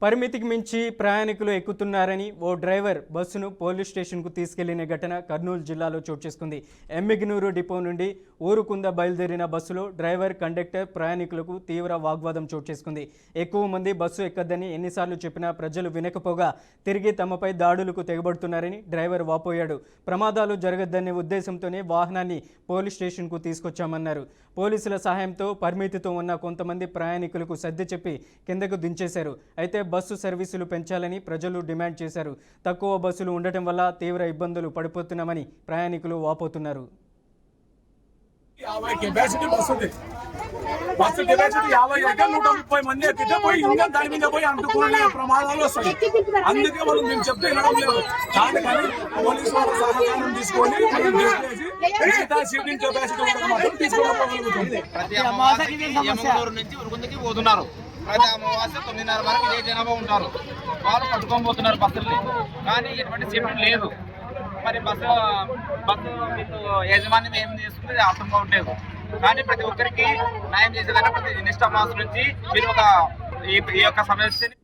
పరిమితికి మించి ప్రయాణికులు ఎక్కుతున్నారని ఓ డ్రైవర్ బస్సును పోలీస్ స్టేషన్కు తీసుకెళ్లిన ఘటన కర్నూలు జిల్లాలో చోటు చేసుకుంది. ఎమ్మిగనూరు డిపో నుండి ఊరుకుంద బయలుదేరిన బస్సులో డ్రైవర్, కండక్టర్, ప్రయాణికులకు తీవ్ర వాగ్వాదం చోటు చేసుకుంది. ఎక్కువ మంది బస్సు ఎక్కద్దని ఎన్నిసార్లు చెప్పినా ప్రజలు వినకపోగా తిరిగి తమపై దాడులకు తెగబడుతున్నారని డ్రైవర్ వాపోయాడు. ప్రమాదాలు జరగద్దనే ఉద్దేశంతోనే వాహనాన్ని పోలీస్ స్టేషన్కు తీసుకొచ్చామన్నారు. పోలీసుల సహాయంతో పరిమితితో ఉన్న కొంతమంది ప్రయాణికులకు సర్ది చెప్పి కిందకు దించేశారు. అయితే బస్సు సర్వీసులు పెంచాలని ప్రజలు డిమాండ్ చేశారు. తక్కువ బస్సులు ఉండటం వల్ల తీవ్ర ఇబ్బందులు పడిపోతున్నామని ప్రయాణికులు వాపోతున్నారు. బస్సు కెపాసిటీ 50 అయితే 130 మంది ఎక్కితే పోయి ఇంకా దాని మీద పోయి అంటుకునే ప్రమాదాలు వస్తాయి. అందుకే మనం మేము చెప్తే వినడం లేదు. కానీ పోలీసు వాళ్ళ సహకారం తీసుకొని మిగతా సీటింగ్ కెపాసిటీ తీసుకోగలుగుతుంది. ప్రతి అమావాస్య నుంచి ఉరుకుందకి పోతున్నారు. ప్రతి అమావాస్య 9:30 వరకు ఇదే జనాభా ఉంటారు. వాళ్ళు పట్టుకొని పోతున్నారు బస్సుల్ని, కానీ ఎటువంటి సేఫ్టీ లేదు. మరి బస్సు యజమాన్యం ఏం చేస్తుంది అర్థం కావట్లేదు. కానీ ప్రతి ఒక్కరికి న్యాయం చేసేదాన్ని ప్రతి నిష్ఠ మాసం నుంచి మీరు ఈ యొక్క సమస్యని